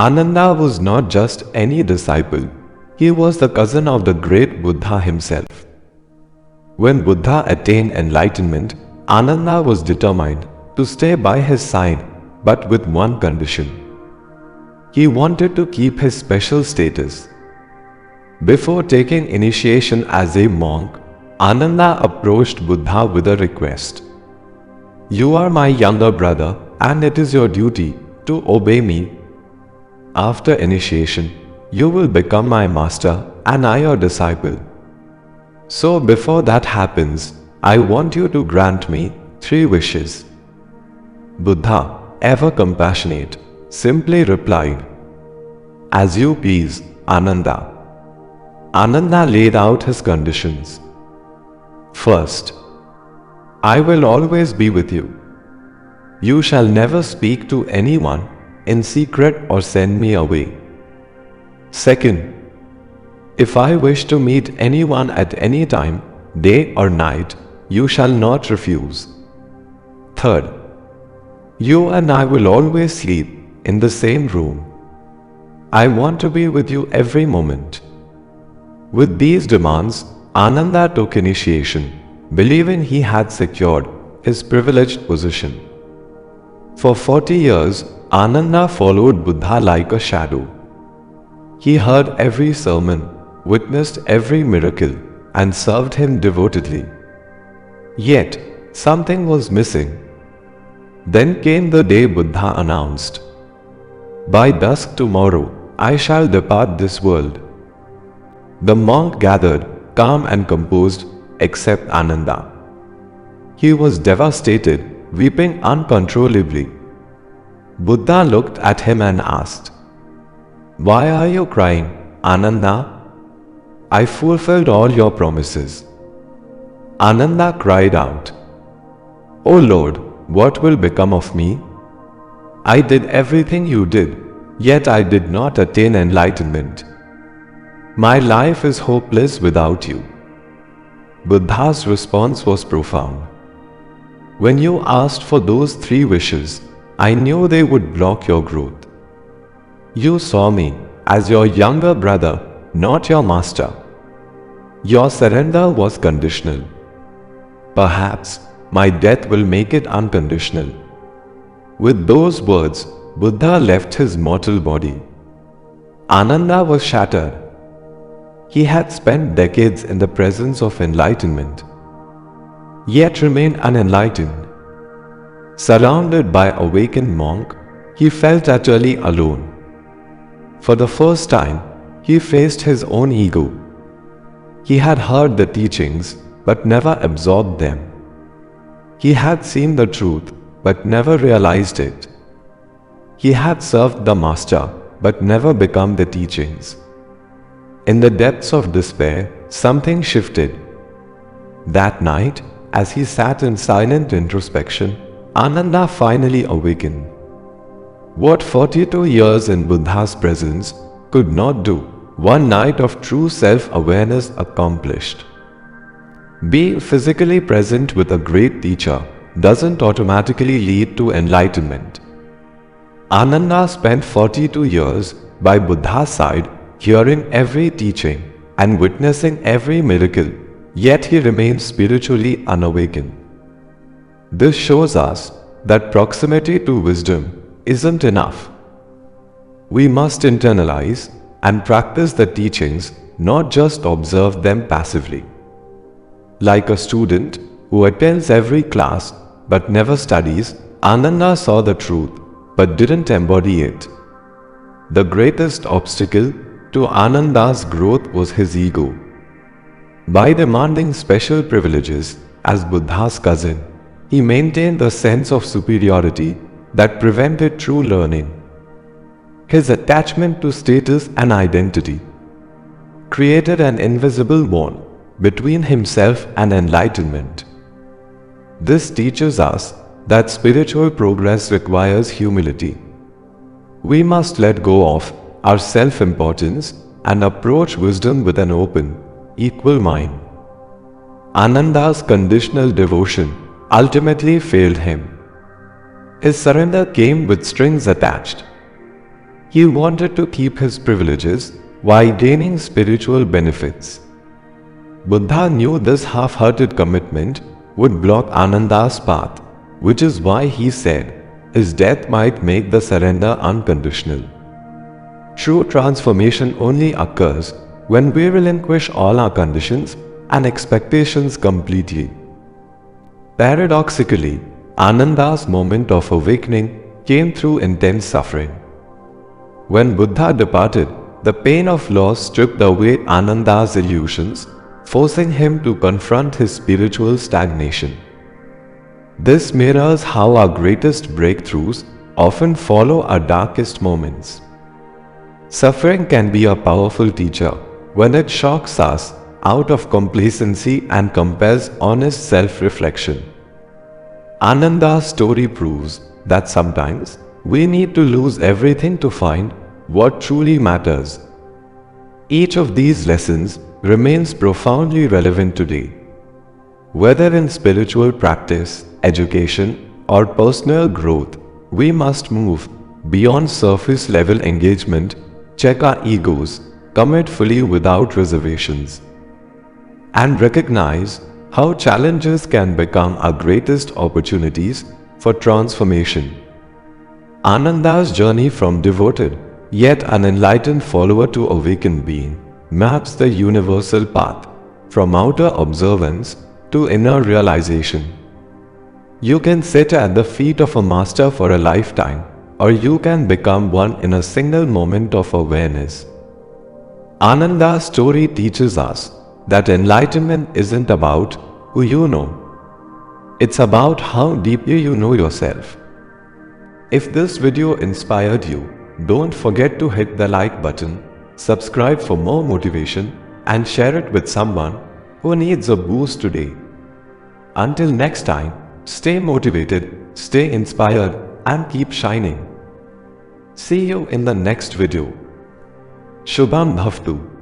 Ananda was not just any disciple, he was the cousin of the great Buddha himself. When Buddha attained enlightenment, Ananda was determined to stay by his side, but with one condition. He wanted to keep his special status. Before taking initiation as a monk, Ananda approached Buddha with a request. "You are my younger brother, and it is your duty to obey me. After initiation, you will become my master and I your disciple. So before that happens, I want you to grant me 3 wishes." Buddha, ever compassionate, simply replied, "As you please, Ananda." Ananda laid out his conditions. First, "I will always be with you. You shall never speak to anyone in secret or send me away. Second, if I wish to meet anyone at any time, day or night, you shall not refuse. Third, you and I will always sleep in the same room. I want to be with you every moment." With these demands, Ananda took initiation, believing he had secured his privileged position. For 40 years, Ananda followed Buddha like a shadow. He heard every sermon, witnessed every miracle, and served him devotedly. Yet, something was missing. Then came the day Buddha announced, "By dusk tomorrow, I shall depart this world." The monk gathered, calm and composed, except Ananda. He was devastated, weeping uncontrollably. Buddha looked at him and asked, "Why are you crying, Ananda? I fulfilled all your promises." Ananda cried out, "O Lord, what will become of me? I did everything you did, yet I did not attain enlightenment. My life is hopeless without you." Buddha's response was profound. "When you asked for those 3 wishes, I knew they would block your growth. You saw me as your younger brother, not your master. Your surrender was conditional. Perhaps my death will make it unconditional." With those words, Buddha left his mortal body. Ananda was shattered. He had spent decades in the presence of enlightenment, yet remained unenlightened. Surrounded by awakened monks, he felt utterly alone. For the first time, he faced his own ego. He had heard the teachings, but never absorbed them. He had seen the truth, but never realized it. He had served the Master, but never become the teachings. In the depths of despair, something shifted. That night, as he sat in silent introspection, Ananda finally awakened. What 42 years in Buddha's presence could not do, one night of true self-awareness accomplished. Being physically present with a great teacher doesn't automatically lead to enlightenment. Ananda spent 42 years by Buddha's side, hearing every teaching and witnessing every miracle, yet he remained spiritually unawakened. This shows us that proximity to wisdom isn't enough. We must internalize and practice the teachings, not just observe them passively. Like a student who attends every class but never studies, Ananda saw the truth but didn't embody it. The greatest obstacle to Ananda's growth was his ego. By demanding special privileges as Buddha's cousin, he maintained a sense of superiority that prevented true learning. His attachment to status and identity created an invisible wall between himself and enlightenment. This teaches us that spiritual progress requires humility. We must let go of our self-importance and approach wisdom with an open, equal mind. Ananda's conditional devotion ultimately failed him. His surrender came with strings attached. He wanted to keep his privileges while gaining spiritual benefits. Buddha knew this half-hearted commitment would block Ananda's path, which is why he said, his death might make the surrender unconditional. True transformation only occurs when we relinquish all our conditions and expectations completely. Paradoxically, Ananda's moment of awakening came through intense suffering. When Buddha departed, the pain of loss stripped away Ananda's illusions, forcing him to confront his spiritual stagnation. This mirrors how our greatest breakthroughs often follow our darkest moments. Suffering can be a powerful teacher when it shocks us out of complacency and compels honest self-reflection. Ananda's story proves that sometimes we need to lose everything to find what truly matters. Each of these lessons remains profoundly relevant today. Whether in spiritual practice, education, or personal growth, we must move beyond surface-level engagement, check our egos, commit fully without reservations, and recognize how challenges can become our greatest opportunities for transformation. Ananda's journey from devoted, yet unenlightened follower to awakened being maps the universal path from outer observance to inner realization. You can sit at the feet of a master for a lifetime, or you can become one in a single moment of awareness. Ananda's story teaches us that enlightenment isn't about who you know. It's about how deeply you know yourself. If this video inspired you, don't forget to hit the like button, subscribe for more motivation, and share it with someone who needs a boost today. Until next time, stay motivated, stay inspired, and keep shining. See you in the next video. Shubham Bhavtu.